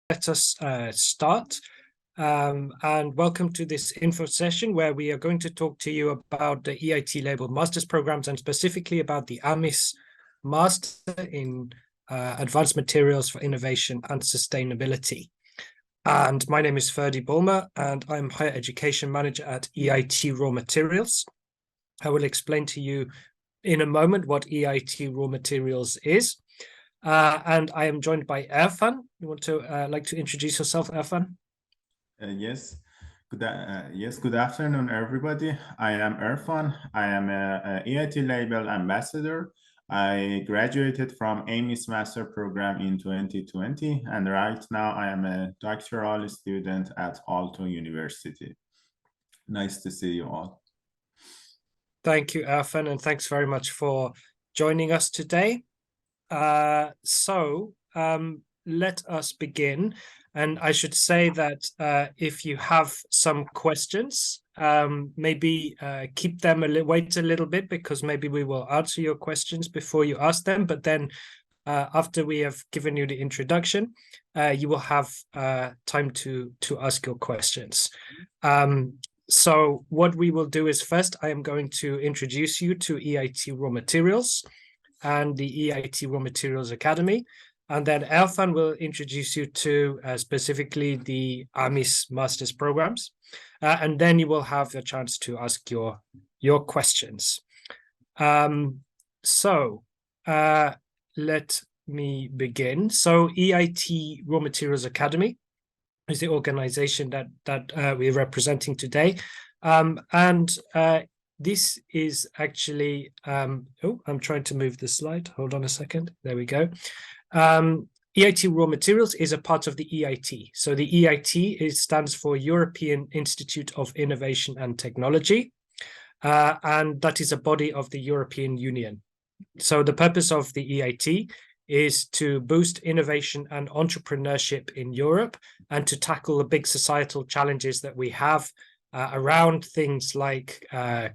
let us start. And welcome to this info session where we are going to talk to you about the EIT Label master's programs and specifically about the AMIS Master in Advanced Materials for Innovation and Sustainability. And my name is Ferdy Bulmer and I'm Higher Education Manager at EIT RawMaterials. I will explain to you in a moment what EIT RawMaterials is. And I am joined by Erfan. You want to like to introduce yourself, Erfan? Yes. Good afternoon, everybody. I am Erfan. I am a EIT Label ambassador. I graduated from AMIS master program in 2020, and right now I am a doctoral student at Aalto University. Nice to see you all. Thank you, Erfan, and thanks very much for joining us today. Let us begin. And I should say that if you have some questions, maybe keep them wait a little bit, because maybe we will answer your questions before you ask them. But then after we have given you the introduction, you will have time to ask your questions. So what we will do is first, I am going to introduce you to EIT RawMaterials and the EIT RawMaterials Academy. And then Erfan will introduce you to specifically the AMIS master's programs. And then you will have a chance to ask your questions. Let me begin. So EIT RawMaterials Academy is the organization that we're representing today. This is actually, I'm trying to move the slide. Hold on a second. There we go. EIT RawMaterials is a part of the EIT. So the EIT stands for European Institute of Innovation and Technology, and that is a body of the European Union. So the purpose of the EIT is to boost innovation and entrepreneurship in Europe and to tackle the big societal challenges that we have around things like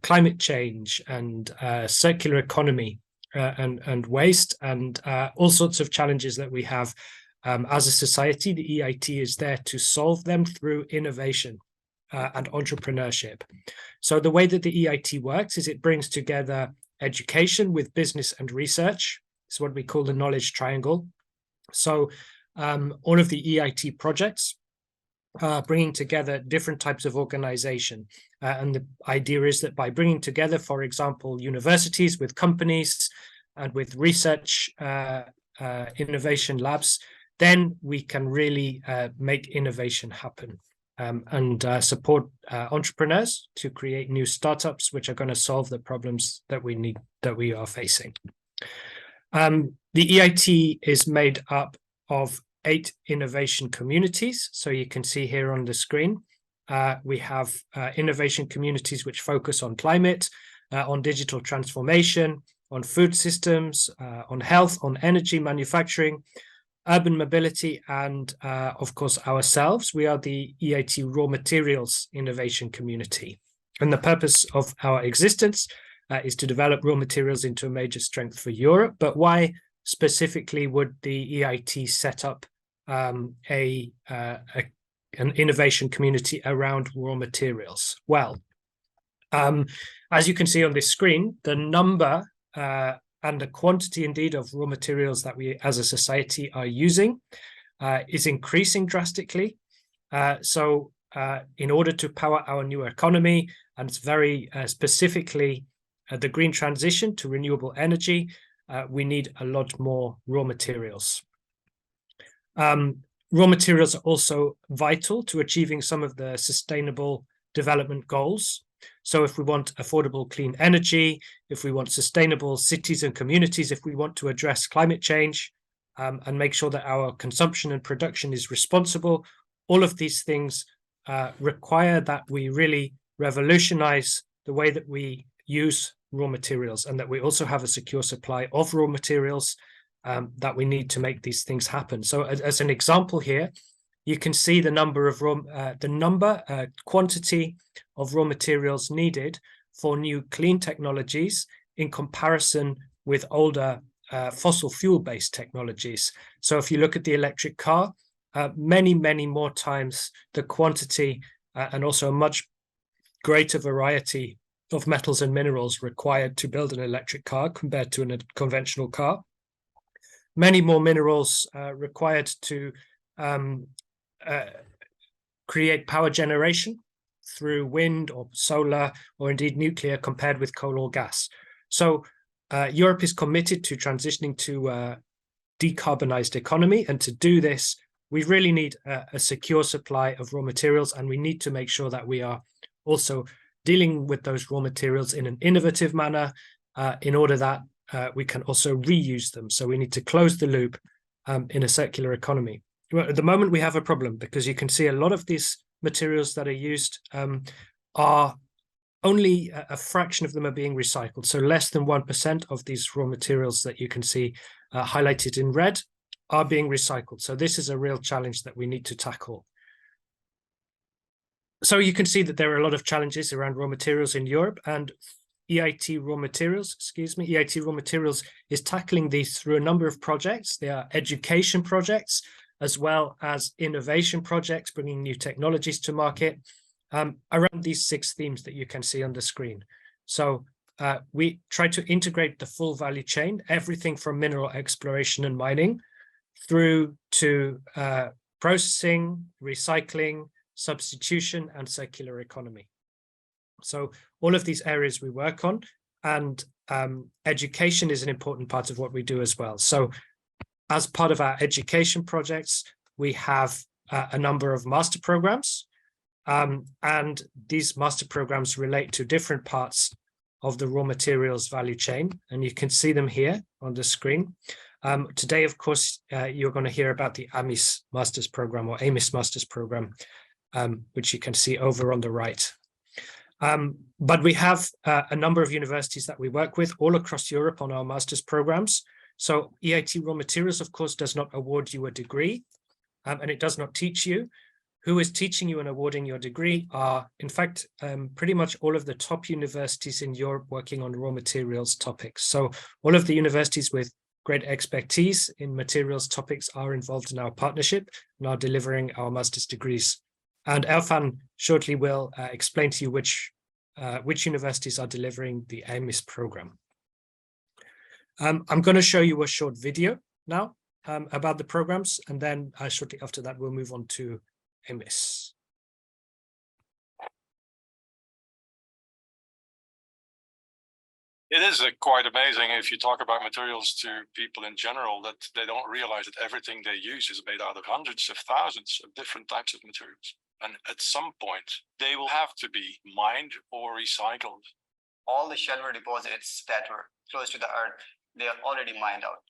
climate change and circular economy. And waste and all sorts of challenges that we have as a society. The EIT is there to solve them through innovation and entrepreneurship. So the way that the EIT works is it brings together education with business and research. It's what we call the knowledge triangle. So all of the EIT projects bringing together different types of organization. And the idea is that by bringing together, for example, universities with companies and with research innovation labs, then we can really make innovation happen and support entrepreneurs to create new startups which are going to solve the problems that we are facing. The EIT is made up of 8 innovation communities. So you can see here on the screen, we have innovation communities which focus on climate, on digital transformation, on food systems, on health, on energy, manufacturing, urban mobility, and of course ourselves. We are the EIT RawMaterials Innovation Community. And the purpose of our existence is to develop raw materials into a major strength for Europe. But why specifically would the EIT set up an innovation community around raw materials? Well, as you can see on this screen, the number and the quantity indeed of raw materials that we as a society are using is increasing drastically. So in order to power our new economy, and it's very specifically the green transition to renewable energy, we need a lot more raw materials. Raw materials are also vital to achieving some of the sustainable development goals. So if we want affordable clean energy, if we want sustainable cities and communities, if we want to address climate change and make sure that our consumption and production is responsible, all of these things require that we really revolutionize the way that we use raw materials and that we also have a secure supply of raw materials that we need to make these things happen. So as an example here, you can see the number of quantity of raw materials needed for new clean technologies in comparison with older fossil fuel-based technologies. So if you look at the electric car, many more times the quantity and also a much greater variety of metals and minerals required to build an electric car compared to a conventional car. Many more minerals required to create power generation through wind or solar or indeed nuclear compared with coal or gas. So Europe is committed to transitioning to a decarbonized economy, and to do this we really need a secure supply of raw materials, and we need to make sure that we are also dealing with those raw materials in an innovative manner in order that we can also reuse them. So we need to close the loop in a circular economy. Well, at the moment we have a problem because you can see a lot of these materials that are used are only a fraction of them are being recycled. So less than 1% of these raw materials that you can see highlighted in red are being recycled. So this is a real challenge that we need to tackle. So you can see that there are a lot of challenges around raw materials in Europe, and EIT RawMaterials, EIT RawMaterials is tackling these through a number of projects. They are education projects as well as innovation projects, bringing new technologies to market around these 6 themes that you can see on the screen. So we try to integrate the full value chain, everything from mineral exploration and mining through to processing, recycling, substitution, and circular economy. So all of these areas we work on, and education is an important part of what we do as well. So as part of our education projects, we have a number of master programs, and these master programs relate to different parts of the raw materials value chain, and you can see them here on the screen. Today, of course, you're going to hear about the AMIS Masters Program, or AMIS Masters Program, which you can see over on the right. But we have a number of universities that we work with all across Europe on our master's programs. So EIT RawMaterials, of course, does not award you a degree, and it does not teach you. Who is teaching you and awarding your degree are, in fact, pretty much all of the top universities in Europe working on raw materials topics. So all of the universities with great expertise in materials topics are involved in our partnership and are delivering our master's degrees. And Erfan shortly will explain to you which universities are delivering the AMIS program. I'm going to show you a short video now about the programs, and then shortly after that, we'll move on to AMIS. It is quite amazing if you talk about materials to people in general, that they don't realize that everything they use is made out of hundreds of thousands of different types of materials. And at some point, they will have to be mined or recycled. All the shallow deposits that were close to the earth, they are already mined out.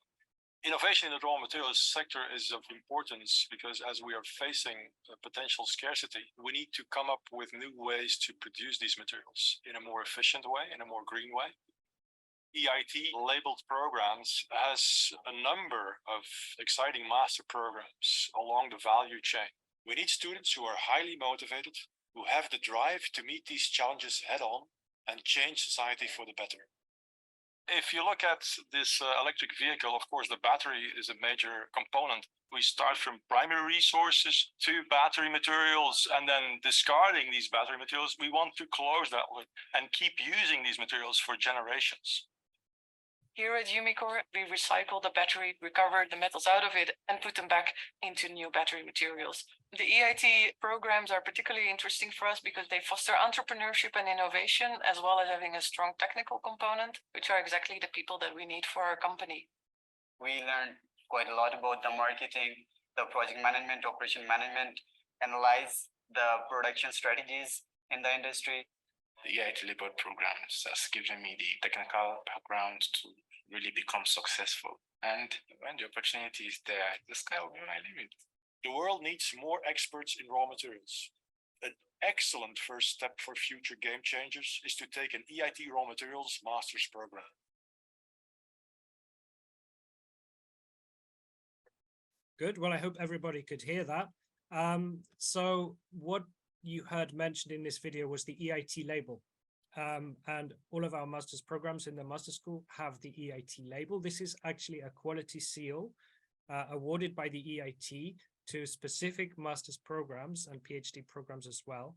Innovation in the raw materials sector is of importance because as we are facing a potential scarcity, we need to come up with new ways to produce these materials in a more efficient way, in a more green way. EIT labeled programs has a number of exciting master programs along the value chain. We need students who are highly motivated, who have the drive to meet these challenges head on and change society for the better. If you look at this electric vehicle, of course, the battery is a major component. We start from primary resources to battery materials and then discarding these battery materials. We want to close that loop and keep using these materials for generations. Here at Umicore, we recycle the battery, recover the metals out of it, and put them back into new battery materials. The EIT programs are particularly interesting for us because they foster entrepreneurship and innovation, as well as having a strong technical component, which are exactly the people that we need for our company. We learned quite a lot about the marketing, the project management, operation management, analyze the production strategies in the industry. The EIT Label programs has given me the technical background to really become successful. And when the opportunity is there, the sky will be my limit. The world needs more experts in raw materials. An excellent first step for future game changers is to take an EIT RawMaterials master's program. Good. Well, I hope everybody could hear that. So what you heard mentioned in this video was the EIT label. And all of our master's programs in the master school have the EIT label. This is actually a quality seal awarded by the EIT to specific master's programs and PhD programs as well,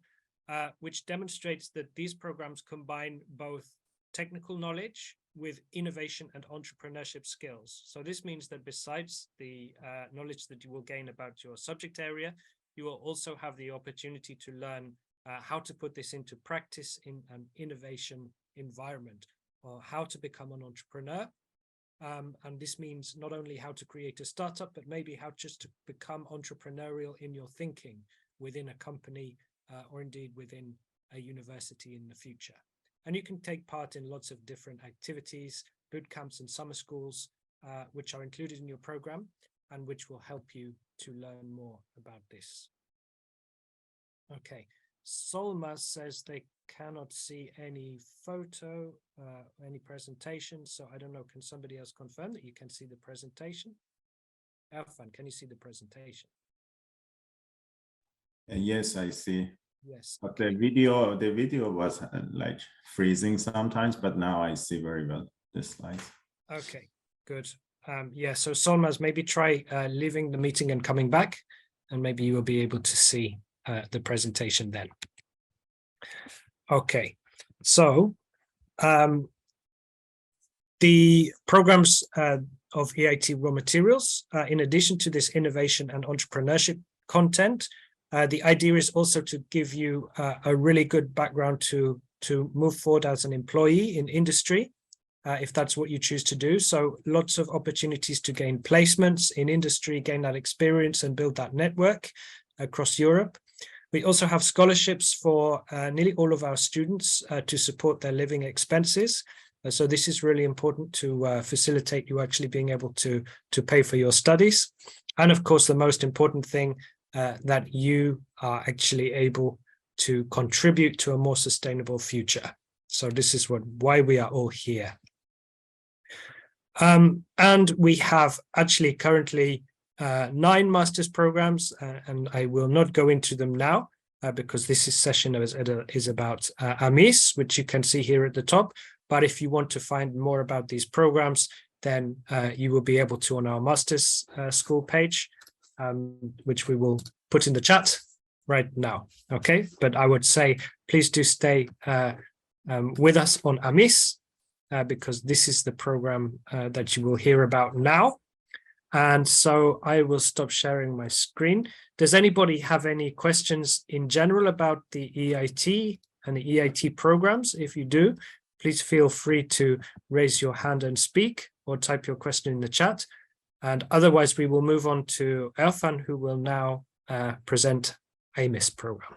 which demonstrates that these programs combine both technical knowledge with innovation and entrepreneurship skills. So this means that besides the knowledge that you will gain about your subject area, you will also have the opportunity to learn how to put this into practice in an innovation environment, or how to become an entrepreneur. And this means not only how to create a startup, but maybe how just to become entrepreneurial in your thinking within a company or indeed within a university in the future. And you can take part in lots of different activities, boot camps and summer schools, which are included in your program and which will help you to learn more about this. Okay, Solma says they cannot see any photo, any presentation. So I don't know, can somebody else confirm that you can see the presentation? Erfan, can you see the presentation? Yes, I see. Yes. But the video was like freezing sometimes, but now I see very well the slides. Okay, good. Yeah, so Solmaz, maybe try leaving the meeting and coming back, and maybe you will be able to see the presentation then. Okay, so the programs of EIT RawMaterials, in addition to this innovation and entrepreneurship content, the idea is also to give you a really good background to move forward as an employee in industry, if that's what you choose to do. So lots of opportunities to gain placements in industry, gain that experience and build that network across Europe. We also have scholarships for nearly all of our students to support their living expenses. So this is really important to facilitate you actually being able to pay for your studies. And of course, the most important thing, that you are actually able to contribute to a more sustainable future. So this is why we are all here. And we have actually currently 9 master's programs, and I will not go into them now because this session is about AMIS, which you can see here at the top. But if you want to find more about these programs, then you will be able to on our master's school page, which we will put in the chat right now. Okay, but I would say please do stay with us on AMIS because this is the program that you will hear about now. And so I will stop sharing my screen. Does anybody have any questions in general about the EIT and the EIT programs? If you do, please feel free to raise your hand and speak or type your question in the chat. And otherwise, we will move on to Erfan, who will now present AMIS program.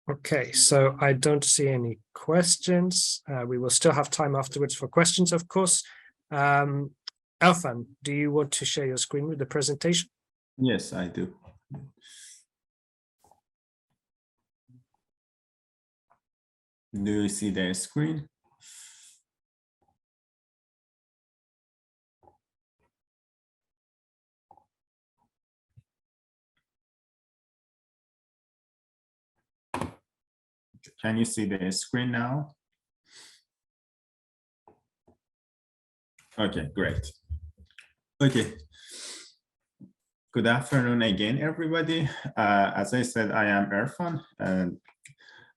Okay, so I don't see any questions. We will still have time afterwards for questions, of course. Erfan, do you want to share your screen with the presentation? Yes, I do. Do you see the screen? Can you see the screen now? Okay, great. Okay. Good afternoon again, everybody. As I said, I am Erfan,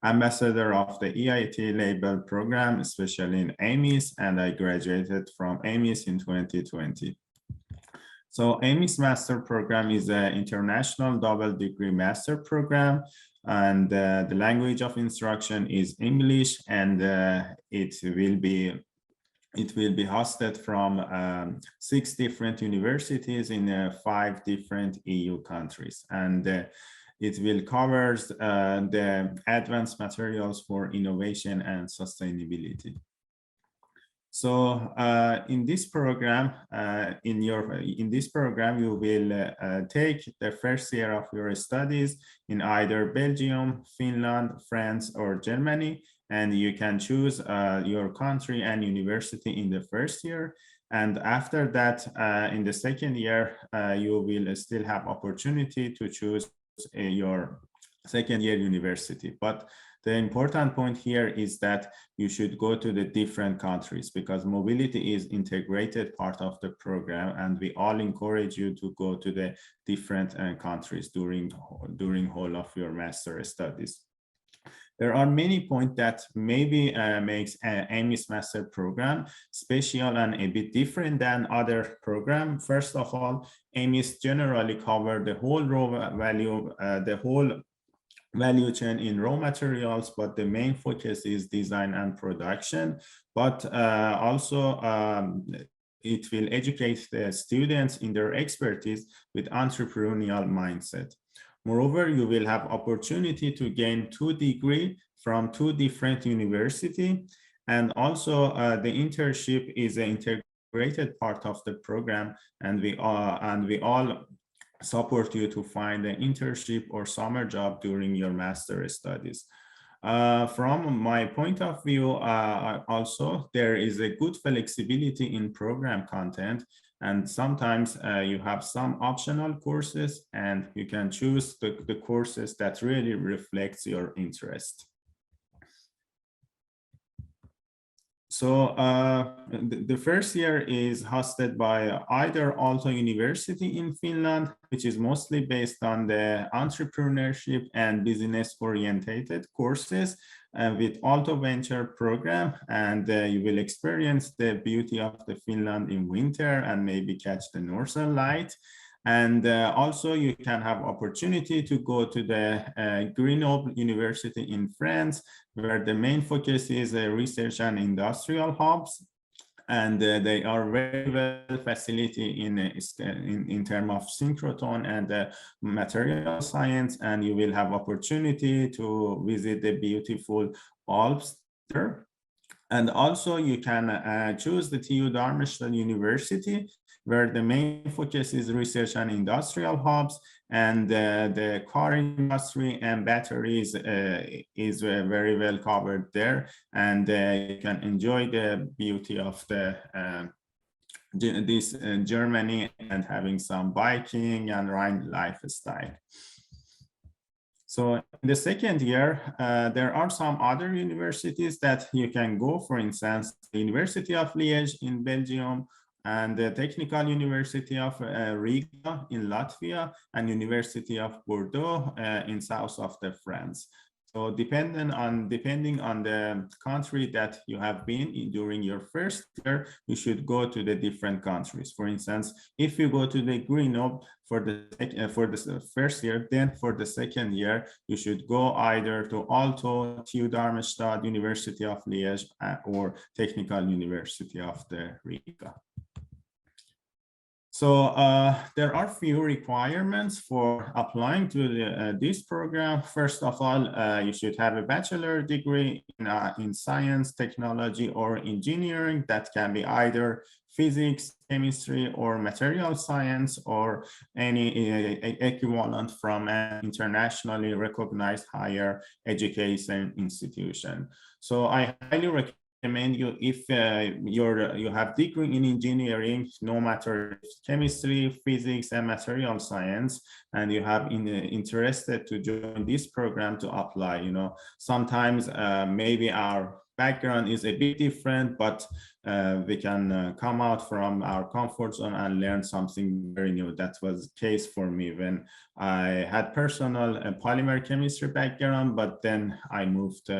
ambassador of the EIT Label program, especially in AMIS, and I graduated from AMIS in 2020. So AMIS Master Program is an international double degree master program, and the language of instruction is English, and it will be hosted from 6 different universities in 5 different EU countries, and it will cover the advanced materials for innovation and sustainability. So in this program, you will take the first year of your studies in either Belgium, Finland, France, or Germany, and you can choose your country and university in the first year. And after that, in the second year, you will still have opportunity to choose your second year university. But The important point here is that you should go to the different countries, because mobility is integrated part of the program, and we all encourage you to go to the different countries during whole of your master studies. There are many points that maybe makes AMIS master program special and a bit different than other program. First of all, AMIS generally cover the whole value chain in raw materials, but the main focus is design and production. But also it will educate the students in their expertise with entrepreneurial mindset. Moreover, you will have opportunity to gain 2 degrees from 2 different universities. And also the internship is an integrated part of the program, and we all support you to find an internship or summer job during your master studies. From my point of view, also there is a good flexibility in program content, and sometimes you have some optional courses, and you can choose the courses that really reflects your interest. So the first year is hosted by either Aalto University in Finland, which is mostly based on the entrepreneurship and business-oriented courses with Aalto Venture program, and you will experience the beauty of the Finland in winter and maybe catch the northern light. And also you can have opportunity to go to the Grenoble University in France, where the main focus is research and industrial hubs. And they are very well facility in terms of synchrotron and material science. And you will have opportunity to visit the beautiful Alps there. And also you can choose the TU Darmstadt University, where the main focus is research and industrial hubs, and the car industry and batteries is very well covered there. And you can enjoy the beauty of Germany and having some biking and Rhine lifestyle. So in the second year, there are some other universities that you can go. For instance, the University of Liège in Belgium, and the Technical University of Riga in Latvia, and University of Bordeaux in south of France. So depending on the country that you have been in during your first year, you should go to the different countries. For instance, if you go to the Grenoble for the first year, then for the second year, you should go either to Aalto, TU Darmstadt, University of Liège, or Technical University of Riga. So there are few requirements for applying to this program. First of all, you should have a bachelor degree in science, technology, or engineering. That can be either physics, chemistry, or material science, or any equivalent from an internationally recognized higher education institution. So I highly recommend you, if you have degree in engineering, no matter chemistry, physics, and material science, and you have interested to join this program, to apply. You know, sometimes maybe our background is a bit different, but we can come out from our comfort zone and learn something very new. That was the case for me when I had personal polymer chemistry background, but then I moved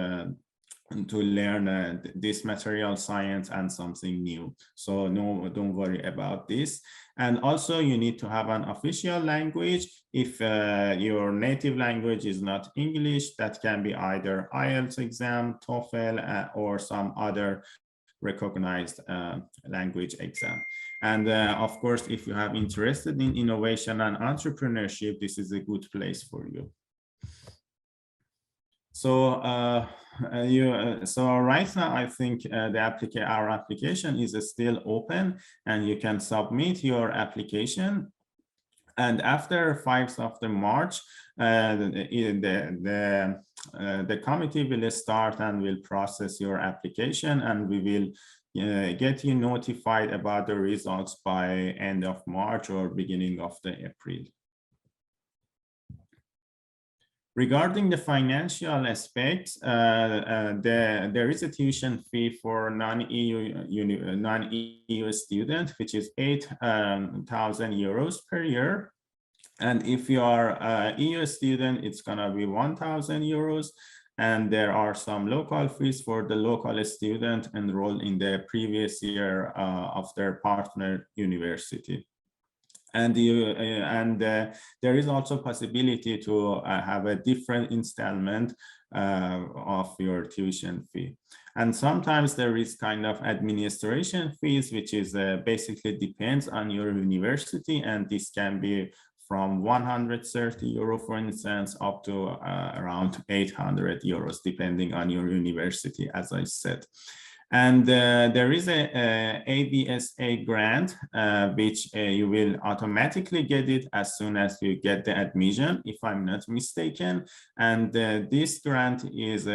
to learn this material science and something new. So no, don't worry about this. And also you need to have an official language. If your native language is not English, that can be either IELTS exam, TOEFL, or some other recognized language exam. And of course, if you have interested in innovation and entrepreneurship, this is a good place for you. So so right now, I think our application is still open, and you can submit your application. And after 5th of March, the committee will start and will process your application, and we will get you notified about the results by end of March or beginning of April. Regarding the financial aspects, there is a tuition fee for non-EU student, which is 8,000 euros per year. And if you are an EU student, it's gonna be 1,000 euros. And there are some local fees for the local student enrolled in the previous year of their partner university. And there is also possibility to have a different installment of your tuition fee. And sometimes there is kind of administration fees, which is basically depends on your university, and this can be from 130 euro, for instance, up to around 800 euros, depending on your university, as I said. And there is a ABSA grant, which you will automatically get it as soon as you get the admission, if I'm not mistaken. And this grant is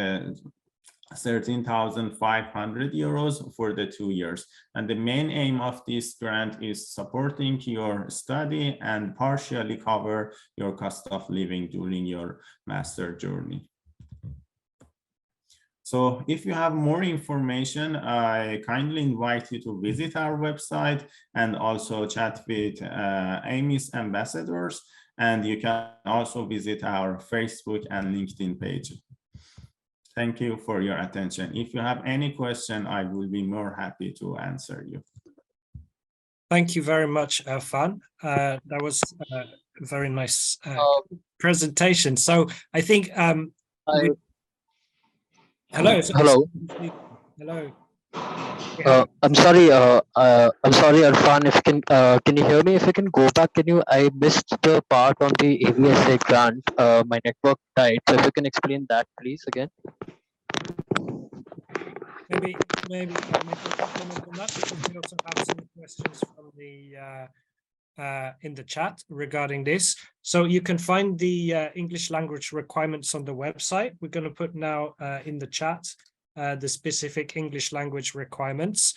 13,500 euros for the 2 years. And the main aim of this grant is supporting your study and partially cover your cost of living during your master journey. So if you have more information, I kindly invite you to visit our website and also chat with AMIS ambassadors. And you can also visit our Facebook and LinkedIn page. Thank you for your attention. If you have any question, I will be more happy to answer you. Thank you very much, Irfan. That was a very nice presentation. So I think hello. Hello. Hello. I'm sorry, Irfan, if you can you hear me? If you can go back, I missed the part on the ABSA grant. My network died. So if you can explain that, please, again. Maybe I'll make a comment on that, because we also have some questions from the in the chat regarding this. So you can find the English language requirements on the website. We're going to put now in the chat the specific English language requirements.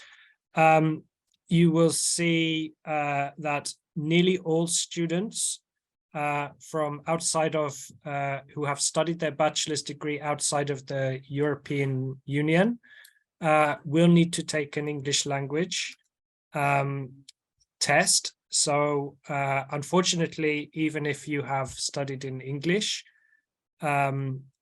You will see that nearly all students from outside of who have studied their bachelor's degree outside of the European Union will need to take an English language test. So unfortunately, even if you have studied in English,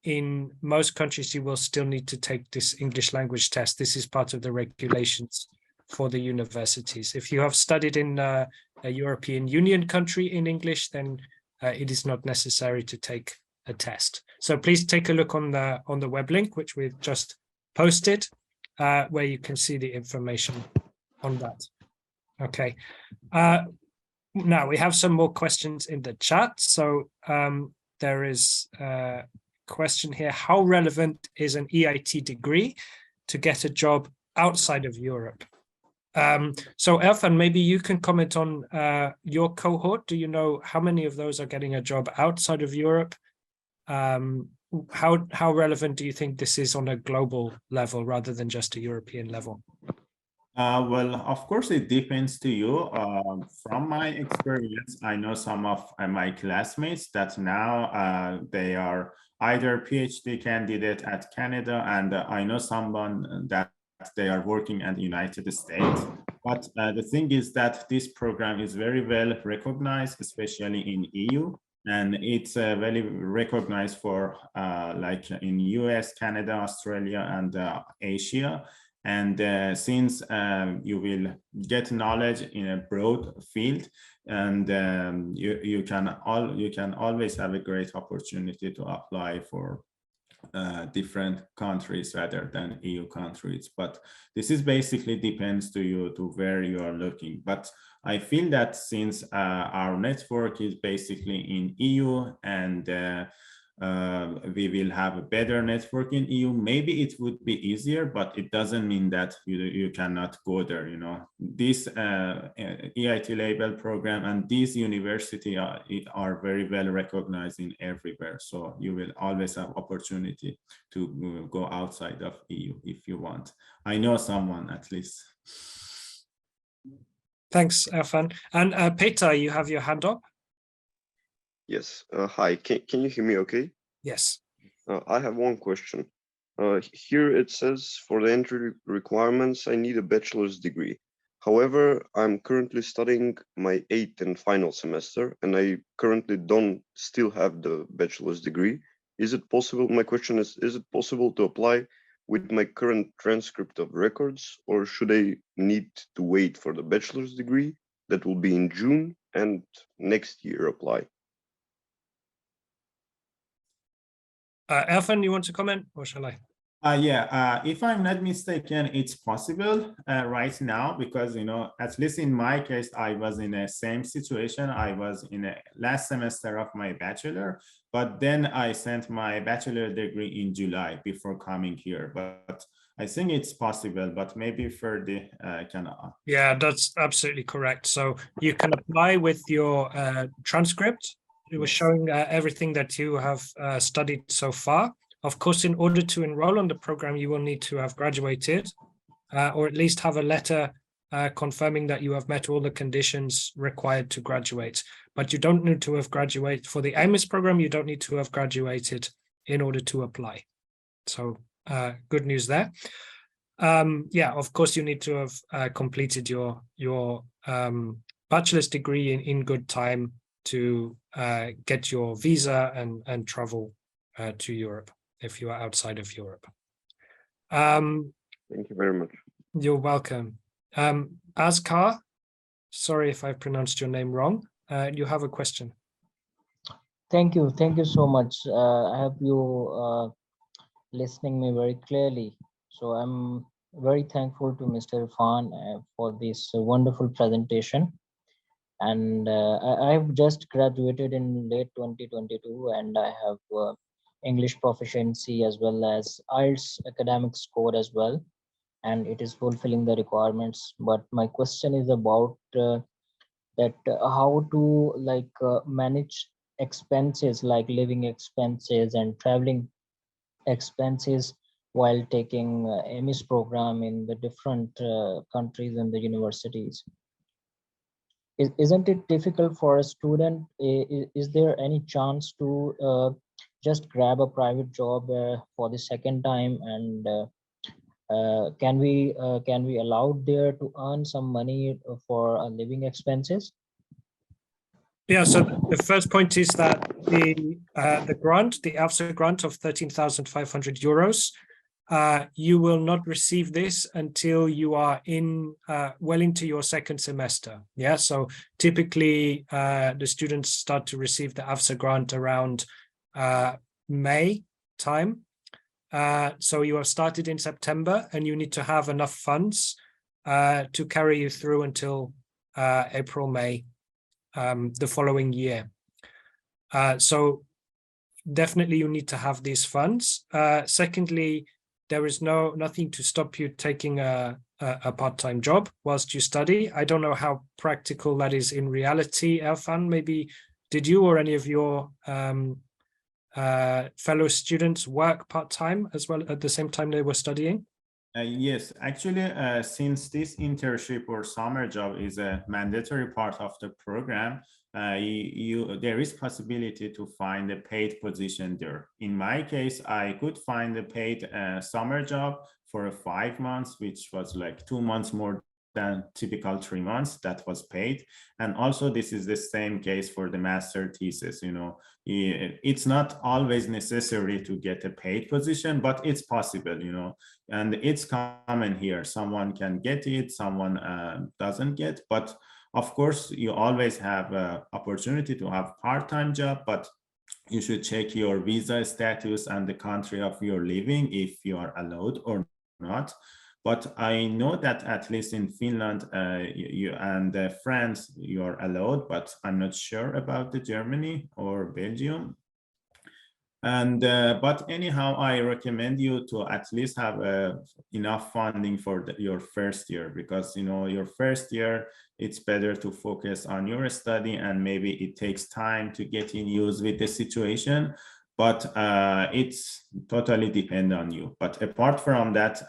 in most countries, you will still need to take this English language test. This is part of the regulations for the universities. If you have studied in a European Union country in English, then it is not necessary to take a test. So please take a look on the web link, which we've just posted, where you can see the information on that. Okay. Now we have some more questions in the chat. So there is a question here: how relevant is an EIT degree to get a job outside of Europe? So Irfan, maybe you can comment on your cohort. Do you know how many of those are getting a job outside of Europe? How relevant do you think this is on a global level rather than just a European level? Well, of course, it depends to you. From my experience, I know some of my classmates that now they are either PhD candidate at Canada, and I know someone that they are working at the United States. But the thing is that this program is very well recognized, especially in EU, and it's very recognized for like in US, Canada, Australia, and Asia. And since you will get knowledge in a broad field, and you can always have a great opportunity to apply for different countries rather than EU countries. But this is basically depends to you to where you are looking. But I feel that since our network is basically in EU, and we will have a better network in EU, maybe it would be easier, but it doesn't mean that you cannot go there. You know, this EIT Label program and these university are very well recognized in everywhere. So you will always have opportunity to go outside of EU if you want. I know someone at least. Thanks, Irfan. And Peter, you have your hand up. Yes. Hi. Can you hear me okay? Yes. I have one question. Here it says for the entry requirements, I need a bachelor's degree. However, I'm currently studying my 8th and final semester, and I currently don't still have the bachelor's degree. Is it possible? My question is it possible to apply with my current transcript of records, or should I need to wait for the bachelor's degree that will be in June and next year apply? Elfan, you want to comment, or shall I? If I'm not mistaken, it's possible right now, because, at least in my case, I was in the same situation. I was in the last semester of my bachelor, but then I sent my bachelor degree in July before coming here. But I think it's possible, but maybe Ferdi can. Yeah, that's absolutely correct. So you can apply with your transcript. It was showing everything that you have studied so far. Of course, in order to enroll on the program, you will need to have graduated or at least have a letter confirming that you have met all the conditions required to graduate. But you don't need to have graduated. For the AMIS program, you don't need to have graduated in order to apply. So good news there. Yeah, of course, you need to have completed your bachelor's degree in good time to get your visa and travel to Europe if you are outside of Europe. Thank you very much. You're welcome. Askar, sorry if I pronounced your name wrong. You have a question. Thank you so much. I have you listening me very clearly. So I'm very thankful to Mr. Irfan for this wonderful presentation. And I've just graduated in late 2022, and I have English proficiency as well as IELTS academic score as well, and it is fulfilling the requirements. But my question is about that how to manage expenses like living expenses and traveling expenses while taking AMIS program in the different countries and the universities. Isn't it difficult for a student? Is there any chance to just grab a private job for the second time, and can we allow there to earn some money for living expenses? Yeah, so the first point is that the grant, the AFSA grant of 13,500 euros, you will not receive this until you are well into your second semester. Yeah, so typically the students start to receive the AFSA grant around May time. So you have started in September, and you need to have enough funds to carry you through until April, May the following year. So definitely you need to have these funds. Secondly, there is nothing to stop you taking a part-time job whilst you study. I don't know how practical that is in reality. Elfan, maybe did you or any of your fellow students work part-time as well at the same time they were studying? Yes, actually, since this internship or summer job is a mandatory part of the program, there is possibility to find a paid position there. In my case, I could find a paid summer job for 5 months, which was like 2 months more than typical 3 months. That was paid. And also this is the same case for the master thesis. It's not always necessary to get a paid position, but it's possible, and it's common here. Someone can get it, someone doesn't get, but of course you always have opportunity to have part-time job, but you should check your visa status and the country of your living if you are allowed or not. But I know that at least in Finland and France, you're allowed, but I'm not sure about the Germany or Belgium. And but anyhow, I recommend you to at least have enough funding for your first year, because your first year, it's better to focus on your study, and maybe it takes time to get in use with the situation. But it's totally depend on you. But apart from that,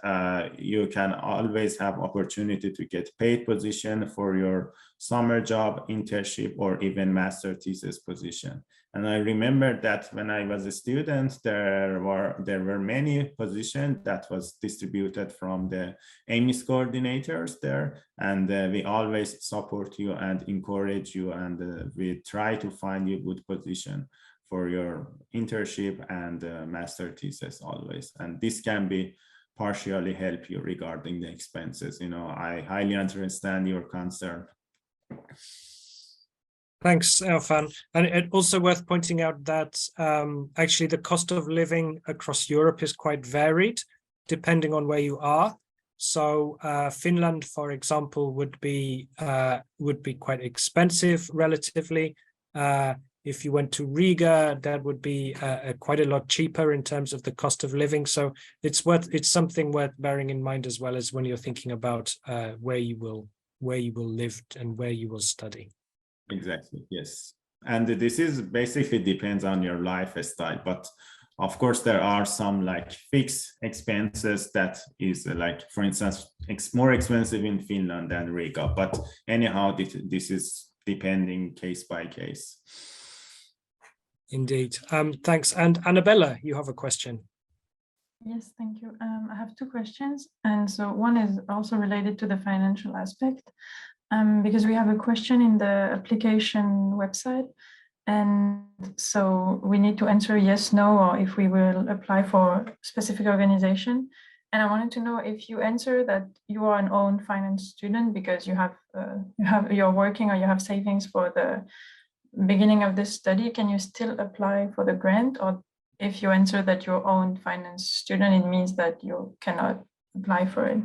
you can always have opportunity to get paid position for your summer job, internship, or even master thesis position. And I remember that when I was a student, there were many positions that was distributed from the AMIS coordinators there, and we always support you and encourage you, and we try to find you a good position for your internship and master thesis always. And this can be partially help you regarding the expenses. You know, I highly understand your concern. Thanks, Elfan. And it also worth pointing out that actually the cost of living across Europe is quite varied depending on where you are. So Finland, for example, would be quite expensive relatively. If you went to Riga, that would be quite a lot cheaper in terms of the cost of living. So it's something worth bearing in mind as well as when you're thinking about where you will live and where you will study. Exactly, yes. And this is basically depends on your lifestyle, but of course there are some like fixed expenses that is like, for instance, more expensive in Finland than Riga, but anyhow this is depending case by case. Indeed. Thanks. And Annabella, you have a question. Yes, thank you. I have two questions. And so one is also related to the financial aspect, because we have a question in the application website. And so we need to answer yes, no, or if we will apply for a specific organization. And I wanted to know if you answer that you are an own finance student because you're working or you have savings for the beginning of this study, can you still apply for the grant? Or if you answer that you're own finance student, it means that you cannot apply for it?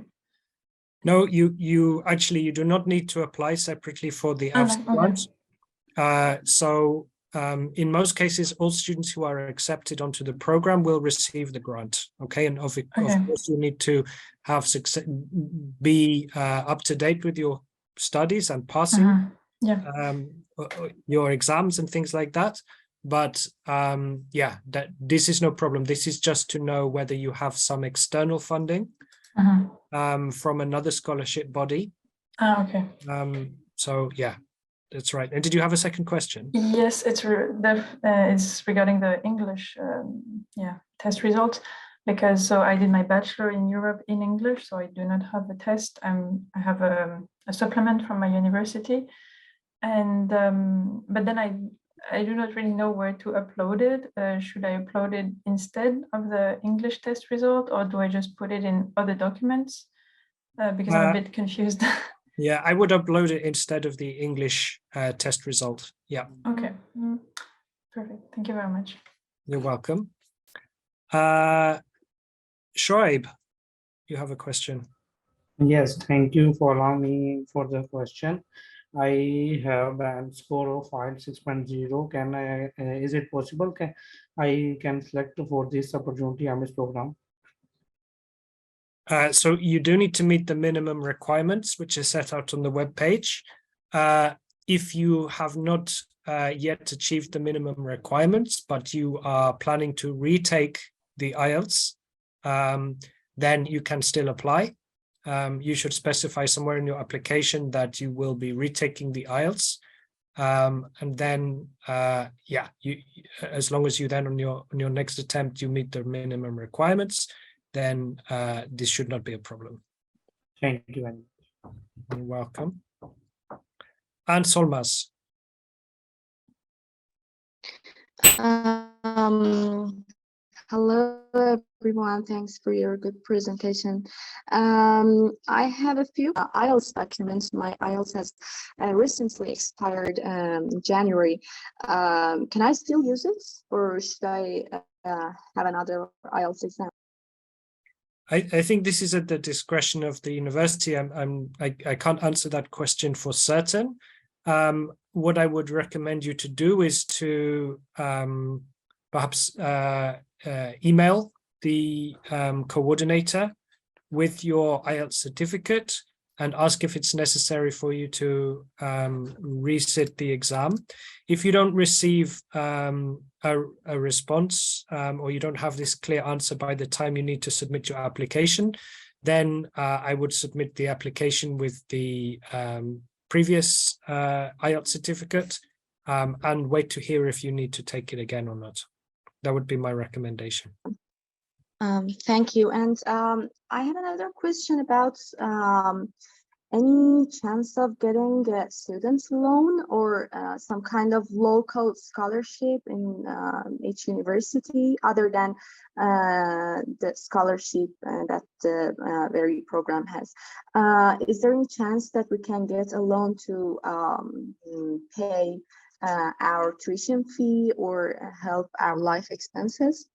No, you do not need to apply separately for the AFS grant. So in most cases, all students who are accepted onto the program will receive the grant. Okay, and of course you need to have be up to date with your studies and passing your exams and things like that. But yeah, this is no problem. This is just to know whether you have some external funding from another scholarship body. Okay. So yeah, that's right. And did you have a second question? Yes, it's regarding the English test results, because so I did my bachelor in Europe in English, so I do not have a test. I have a supplement from my university, and but then I do not really know where to upload it. Should I upload it instead of the English test result, or do I just put it in other documents? Because I'm a bit confused. Yeah, I would upload it instead of the English test result. Yeah. Okay. Perfect. Thank you very much. You're welcome. Shoaib, you have a question. Yes, thank you for allowing me for the question. I have band score of 6.0. Can I? Is it possible? I can select for this opportunity AMIS program? So you do need to meet the minimum requirements, which are set out on the web page. If you have not yet achieved the minimum requirements, but you are planning to retake the IELTS, then you can still apply. You should specify somewhere in your application that you will be retaking the IELTS. And then, yeah, as long as you then on your next attempt, you meet the minimum requirements, then this should not be a problem. Thank you very much. You're welcome. And Solmaz. Hello, everyone. Thanks for your good presentation. I have a few IELTS documents. My IELTS has recently expired in January. Can I still use it, or should I have another IELTS exam? I think this is at the discretion of the university. I can't answer that question for certain. What I would recommend you to do is to perhaps email the coordinator with your IELTS certificate and ask if it's necessary for you to resit the exam. If you don't receive a response or you don't have this clear answer by the time you need to submit your application, then I would submit the application with the previous IELTS certificate and wait to hear if you need to take it again or not. That would be my recommendation. Thank you. And I have another question about any chance of getting a student's loan or some kind of local scholarship in each university other than the scholarship that the very program has. Is there any chance that we can get a loan to pay our tuition fee or help our life expenses?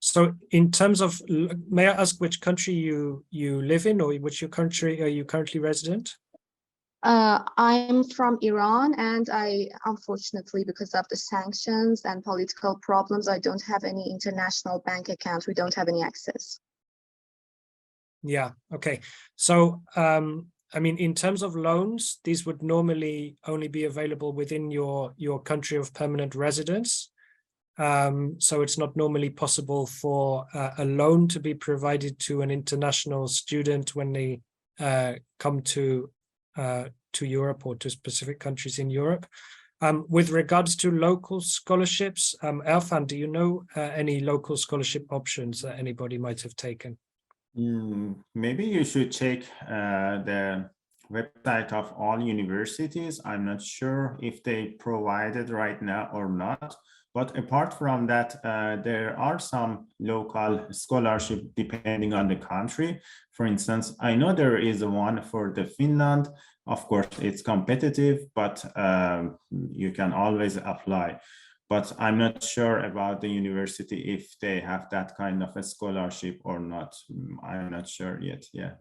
So in terms of, may I ask which country you live in, or which country are you currently resident? I'm from Iran, and I, unfortunately, because of the sanctions and political problems, I don't have any international bank account. We don't have any access. Yeah, okay. So, I mean, in terms of loans, these would normally only be available within your country of permanent residence. So it's not normally possible for a loan to be provided to an international student when they come to Europe or to specific countries in Europe. With regards to local scholarships, Erfan, do you know any local scholarship options that anybody might have taken? Maybe you should check the website of all universities. I'm not sure if they provide it right now or not. But apart from that, there are some local scholarship depending on the country. For instance, I know there is one for the Finland. Of course, it's competitive, but you can always apply. But I'm not sure about the university if they have that kind of a scholarship or not. I'm not sure yet. Yeah.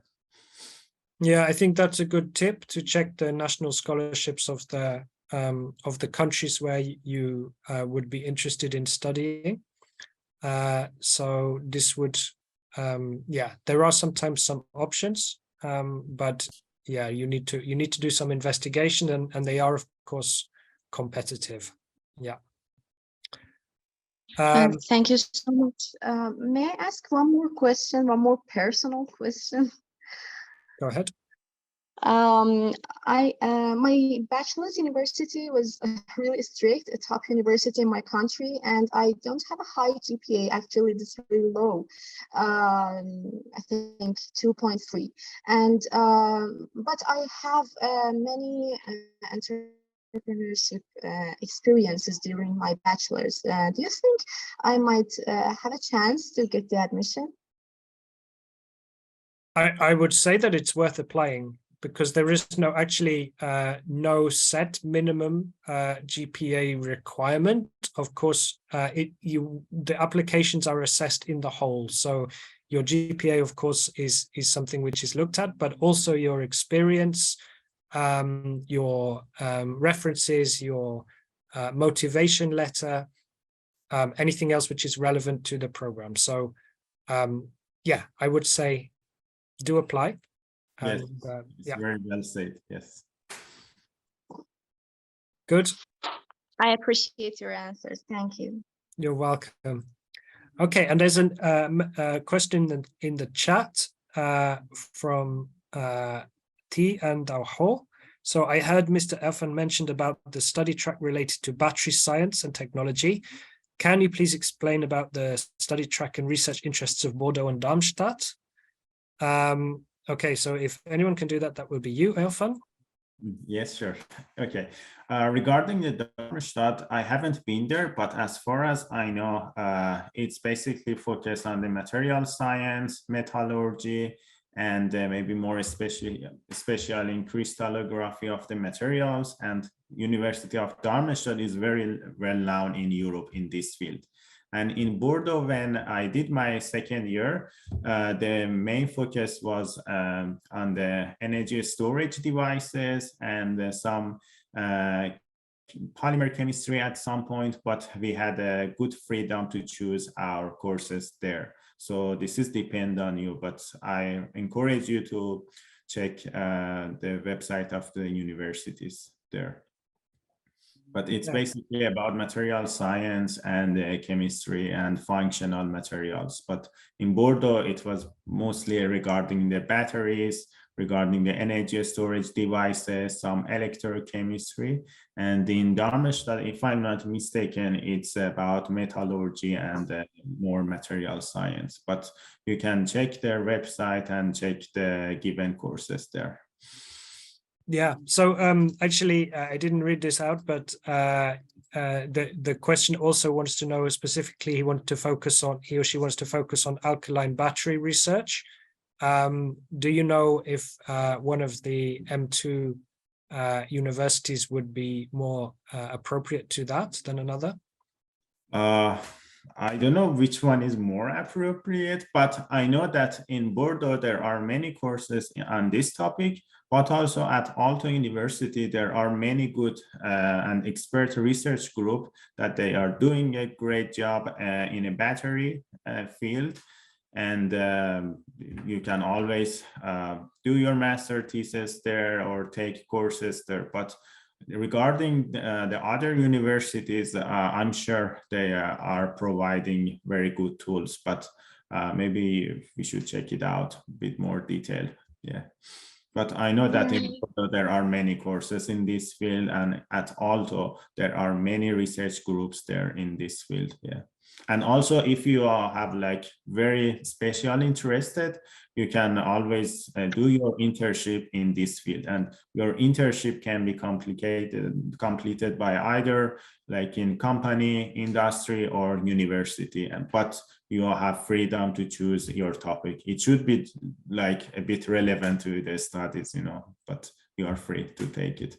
Yeah, I think that's a good tip, to check the national scholarships of the countries where you would be interested in studying. So this would, yeah, there are sometimes some options, but yeah, you need to do some investigation, and they are of course competitive. Yeah. Thank you so much. May I ask one more question, one more personal question? Go ahead. My bachelor's university was really strict, a top university in my country, and I don't have a high GPA. Actually, it's really low. I think 2.3. And but I have many entrepreneurship experiences during my bachelor's. Do you think I might have a chance to get the admission? I would say that it's worth applying, because there is no set minimum GPA requirement. Of course, the applications are assessed in the whole. So your GPA, of course, is something which is looked at, but also your experience, your references, your motivation letter, anything else which is relevant to the program. So yeah, I would say do apply. Yes, And, it's yeah. very well said. Yes. Good. I appreciate your answers. Thank you. You're welcome. Okay, and there's a question in the chat from T and Ho. So I heard Mr. Erfan mentioned about the study track related to battery science and technology. Can you please explain about the study track and research interests of Bordeaux and Darmstadt? Okay, so if anyone can do that, that would be you, Erfan. Yes, sure. Okay. Regarding the Darmstadt, I haven't been there, but as far as I know, it's basically focused on the material science, metallurgy, and maybe more especially in crystallography of the materials. And University of Darmstadt is very well known in Europe in this field. And in Bordeaux, when I did my second year, the main focus was on the energy storage devices and some polymer chemistry at some point, but we had a good freedom to choose our courses there. So this is depend on you, but I encourage you to check the website of the universities there. But it's basically about material science and chemistry and functional materials. But in Bordeaux, it was mostly regarding the batteries, regarding the energy storage devices, some electrochemistry. And in Darmstadt, if I'm not mistaken, it's about metallurgy and more material science. But you can check their website and check the given courses there. Yeah, so actually, I didn't read this out, but the question also wants to know specifically, he or she wants to focus on alkaline battery research. Do you know if one of the M2 universities would be more appropriate to that than another? I don't know which one is more appropriate, but I know that in Bordeaux, there are many courses on this topic, but also at Aalto University, there are many good and expert research group that they are doing a great job in a battery field. And you can always do your master thesis there or take courses there. But regarding the other universities, I'm sure they are providing very good tools, but maybe we should check it out a bit more detail. Yeah. But I know that in Aalto, there are many courses in this field, and at Aalto, there are many research groups there in this field. Yeah. And also, if you have like very special interested, you can always do your internship in this field, and your internship can be completed by either like in company, industry, or university. But you have freedom to choose your topic. It should be like a bit relevant to the studies, you know, but you are free to take it.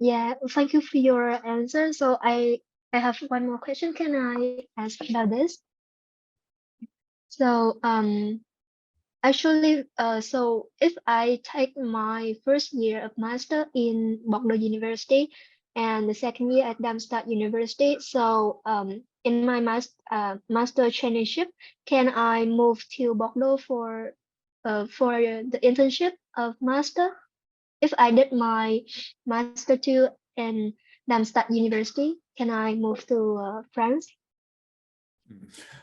Yeah, thank you for your answer. So I have one more question. Can I ask about this? So actually, so if I take my first year of master in Bordeaux University and the second year at Darmstadt University, so in my master traineeship, can I move to Bordeaux for the internship of master? If I did my master 2 in Darmstadt University, can I move to France?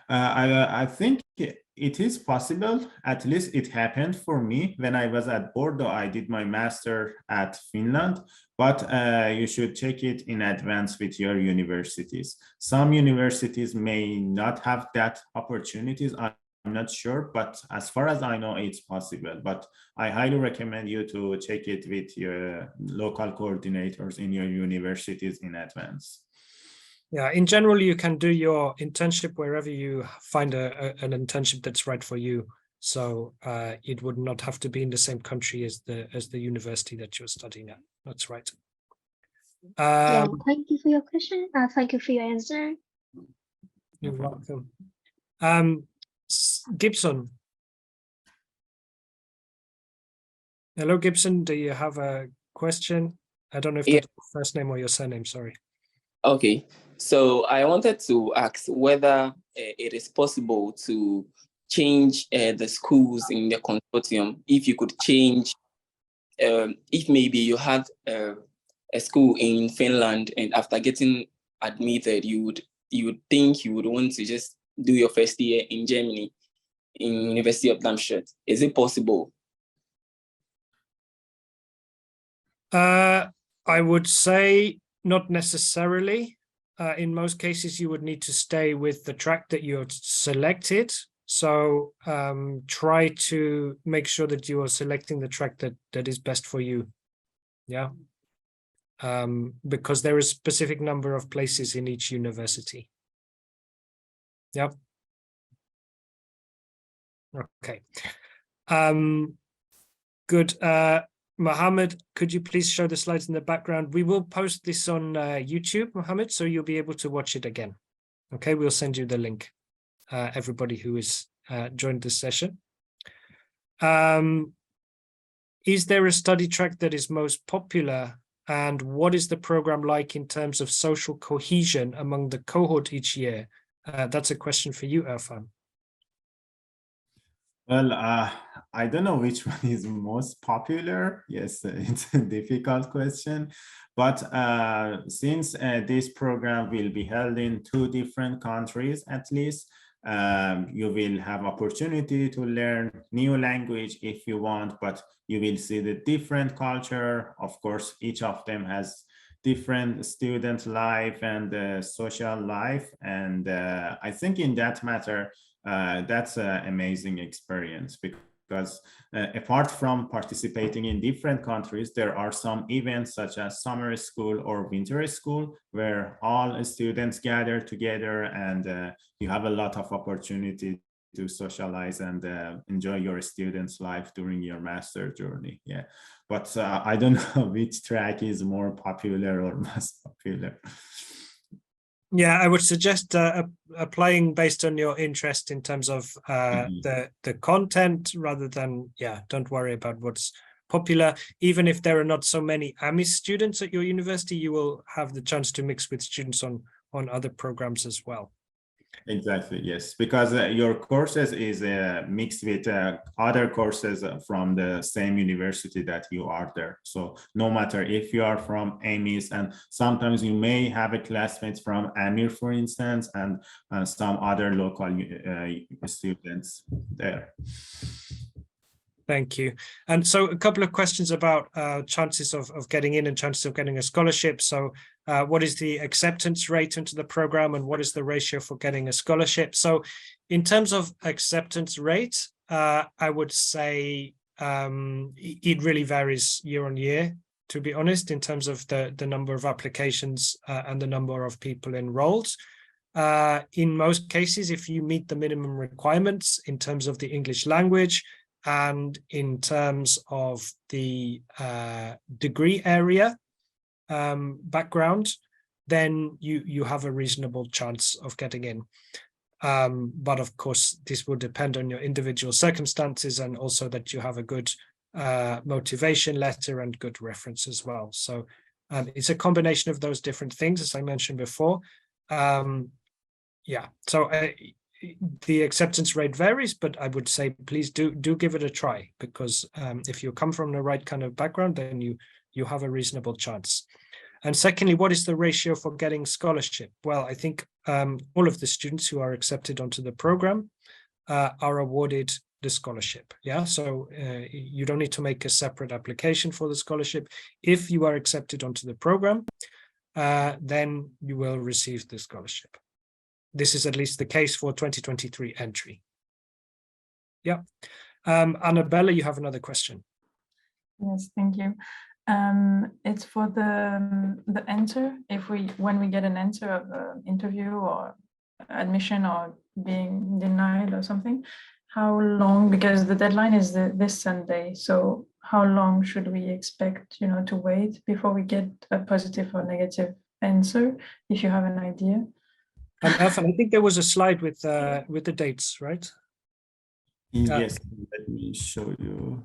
I think it is possible. At least it happened for me when I was at Bordeaux. I did my master at Finland, but you should check it in advance with your universities. Some universities may not have that opportunities. I'm not sure, but as far as I know, it's possible. But I highly recommend you to check it with your local coordinators in your universities in advance. Yeah, in general, you can do your internship wherever you find an internship that's right for you. So it would not have to be in the same country as the university that you're studying at. That's right. Yeah, thank you for your question. Thank you for your answer. You're welcome. Gibson. Hello, Gibson. Do you have a question? I don't know if that's your first name or your surname. Sorry. Okay. So I wanted to ask whether it is possible to change the schools in the consortium. If you could change, if maybe you had a school in Finland and after getting admitted, you would think you would want to just do your first year in Germany, in University of Darmstadt. Is it possible? I would say not necessarily. In most cases, you would need to stay with the track that you're selected. So try to make sure that you are selecting the track that is best for you. Yeah. Because there is a specific number of places in each university. Yep. Okay. Good. Mohammed, could you please show the slides in the background? We will post this on YouTube, Mohammed, so you'll be able to watch it again. Okay, we'll send you the link, everybody who has joined this session. Is there a study track that is most popular, and what is the program like in terms of social cohesion among the cohort each year? That's a question for you, Irfan. Well, I don't know which one is most popular. Yes, it's a difficult question. But since this program will be held in 2 different countries, at least, You will have opportunity to learn new language if you want, but you will see the different culture. Of course, each of them has different student life and social life. And I think in that matter, that's an amazing experience, because apart from participating in different countries, there are some events such as summer school or winter school where all students gather together, and you have a lot of opportunity to socialize and enjoy your student's life during your master journey. Yeah, but I don't know which track is more popular or most popular. Yeah, I would suggest applying based on your interest in terms of the content, rather than, yeah, don't worry about what's popular. Even if there are not so many AMIS students at your university, you will have the chance to mix with students on other programs as well. Exactly, yes, because your courses is mixed with other courses from the same university that you are there. So no matter if you are from AMIS, and sometimes you may have a classmate from AMIR, for instance, and some other local students there. Thank you. And so a couple of questions about chances of getting in and chances of getting a scholarship. So what is the acceptance rate into the program, and what is the ratio for getting a scholarship? So in terms of acceptance rate, I would say it really varies year on year, to be honest, in terms of the number of applications and the number of people enrolled. In most cases, if you meet the minimum requirements in terms of the English language, and in terms of the degree area background, then you have a reasonable chance of getting in. But of course, this will depend on your individual circumstances, and also that you have a good motivation letter and good reference as well. So it's a combination of those different things, as I mentioned before. Yeah, so the acceptance rate varies, but I would say please do give it a try, because if you come from the right kind of background, then you have a reasonable chance. And secondly, what is the ratio for getting scholarship? Well, I think all of the students who are accepted onto the program are awarded the scholarship. Yeah, so you don't need to make a separate application for the scholarship. If you are accepted onto the program, then you will receive the scholarship. This is at least the case for 2023 entry. Yeah. Annabella, you have another question. Yes, thank you. It's for the answer. When we get an answer of an interview or admission or being denied or something, how long, because the deadline is this Sunday, so how long should we expect, to wait before we get a positive or negative answer, if you have an idea? Irfan, I think there was a slide with the dates, right? Yes, let me show you.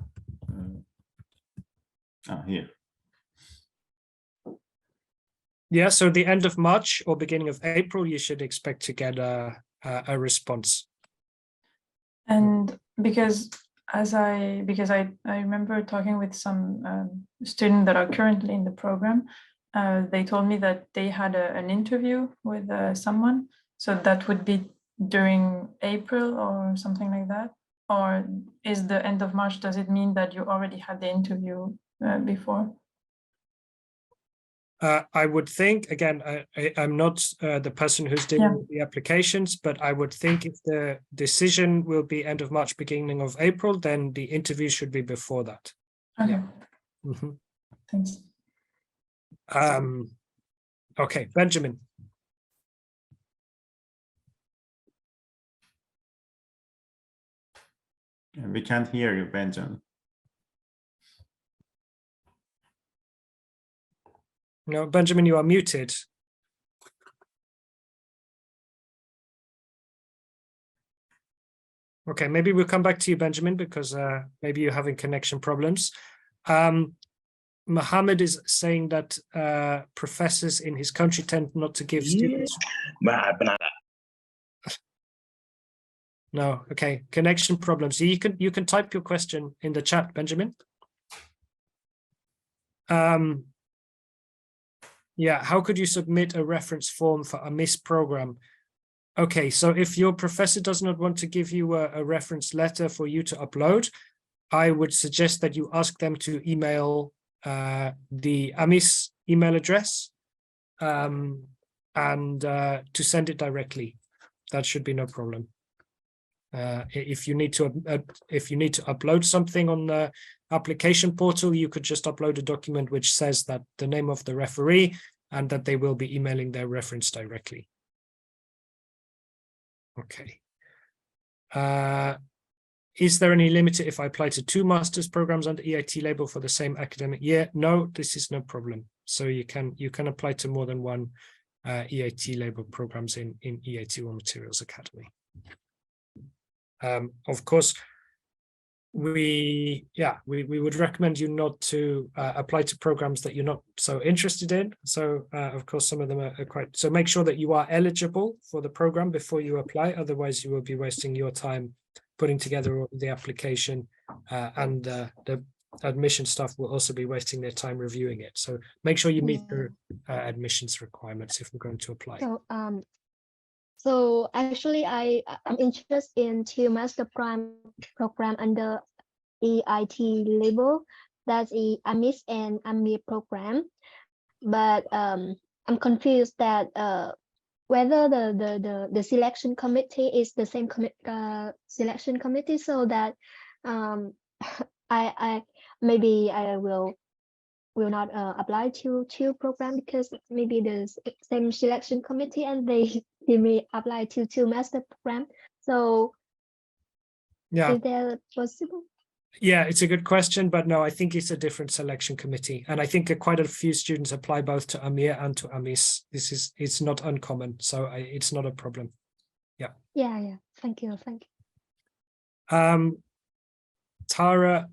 Here. Yeah, so the end of March or beginning of April, you should expect to get a response. And because I remember talking with some students that are currently in the program, they told me that they had an interview with someone, so that would be during April or something like that. Or is the end of March, does it mean that you already had the interview before? I would think, again, I'm not the person who's dealing with the applications, but I would think if the decision will be end of March, beginning of April, then the interview should be before that. Okay. Yeah. Mm-hmm. Thanks. Okay, Benjamin. We can't hear you, Benjamin. No, Benjamin, you are muted. Okay, maybe we'll come back to you, Benjamin, because maybe you're having connection problems. Mohammed is saying that professors in his country tend not to give students. No, okay, connection problems. So you can type your question in the chat, Benjamin. Yeah, how could you submit a reference form for a AMIS program? Okay, so if your professor does not want to give you a reference letter for you to upload, I would suggest that you ask them to email the AMIS email address and to send it directly. That should be no problem. If you need to upload something on the application portal, you could just upload a document which says that the name of the referee and that they will be emailing their reference directly. Okay. Is there any limit if I apply to 2 master's programs under EIT label for the same academic year? No, this is no problem. So you can apply to more than 1 EIT label programs in EIT RawMaterials Academy. Of course, we would recommend you not to apply to programs that you're not so interested in. So of course, some of them are quite, so make sure that you are eligible for the program before you apply. Otherwise, you will be wasting your time putting together the application, and the admission staff will also be wasting their time reviewing it. So make sure you meet the admissions requirements if we're going to apply. So actually, I'm interested in 2 master program under EIT Label. That's the AMIS and AMIS program. But I'm confused that whether the selection committee is the same selection committee, so that I maybe I will not apply to 2 program because maybe the same selection committee and they may apply to 2 master program. So yeah, is that possible? Yeah, it's a good question, but no, I think it's a different selection committee. And I think quite a few students apply both to AMIR and to AMIS. It's not uncommon, so it's not a problem. Yeah. Yeah. Thank you. Tara,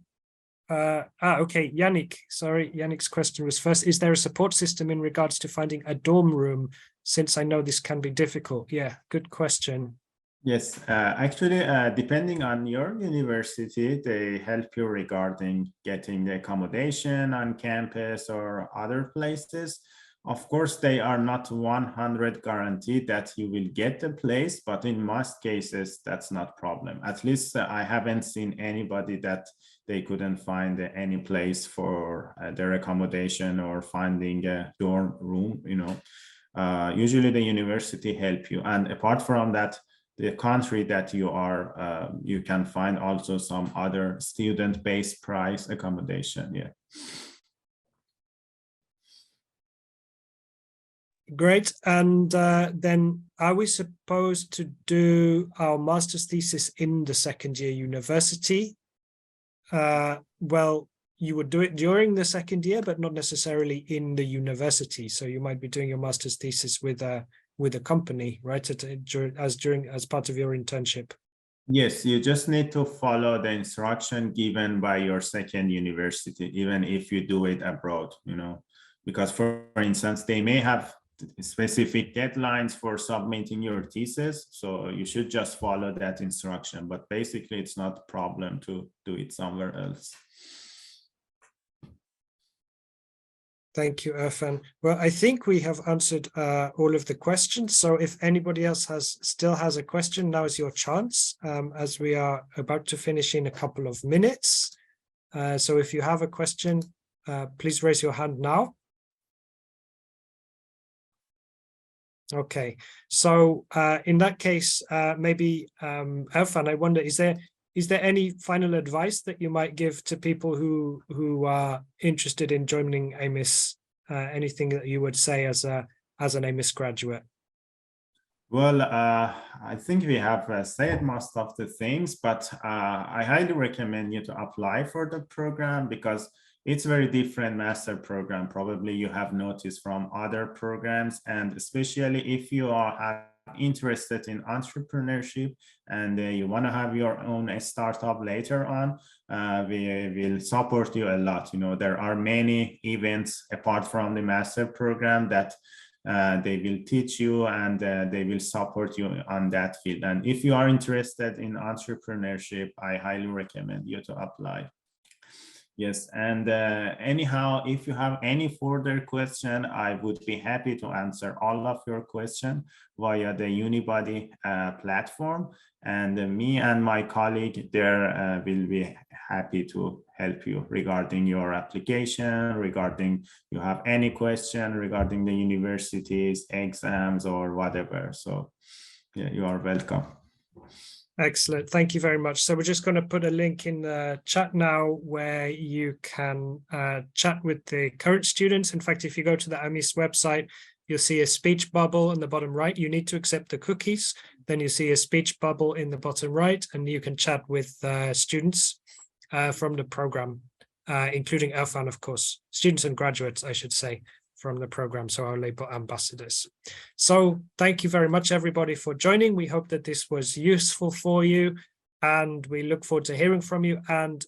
okay, Yannick, sorry, Yannick's question was first. Is there a support system in regards to finding a dorm room, since I know this can be difficult? Yeah, good question. Yes, actually, depending on your university, they help you regarding getting the accommodation on campus or other places. Of course, they are not 100% guaranteed that you will get the place, but in most cases, that's not a problem. At least I haven't seen anybody that they couldn't find any place for their accommodation or finding a dorm room, you know. Usually the university help you. And apart from that, the country that you are, you can find also some other student-based price accommodation. Yeah. Great. And then are we supposed to do our master's thesis in the second year university? Well, you would do it during the second year, but not necessarily in the university. So you might be doing your master's thesis with a company, right? As part of your internship. Yes, you just need to follow the instruction given by your second university, even if you do it abroad, you know, because for instance, they may have specific deadlines for submitting your thesis. So you should just follow that instruction, but basically it's not a problem to do it somewhere else. Thank you, Irfan. Well, I think we have answered all of the questions. So if anybody else still has a question, now is your chance, as we are about to finish in a couple of minutes. So if you have a question, please raise your hand now. Okay, so in that case, maybe Irfan, I wonder, is there any final advice that you might give to people who are interested in joining AMIS? Anything that you would say as an AMIS graduate? Well, I think we have said most of the things, but I highly recommend you to apply for the program because it's a very different master program. Probably you have noticed from other programs, and especially if you are interested in entrepreneurship and you want to have your own startup later on, we will support you a lot. You know, there are many events apart from the master program that they will teach you and they will support you on that field. And if you are interested in entrepreneurship, I highly recommend you to apply. Yes, and anyhow, if you have any further question, I would be happy to answer all of your question via the Unibody platform. And me and my colleague there will be happy to help you regarding your application, regarding you have any question regarding the universities, exams, or whatever. So yeah, you are welcome. Excellent. Thank you very much. So we're just going to put a link in the chat now where you can chat with the current students. In fact, if you go to the AMIS website, you'll see a speech bubble in the bottom right. You need to accept the cookies. Then you see a speech bubble in the bottom right, and you can chat with students from the program, including Erfan, of course, students and graduates, I should say, from the program, so our label ambassadors. So thank you very much, everybody, for joining. We hope that this was useful for you, and we look forward to hearing from you and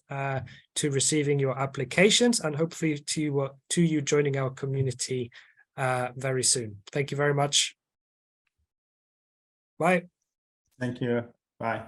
to receiving your applications, and hopefully to you joining our community very soon. Thank you very much. Bye. Thank you. Bye.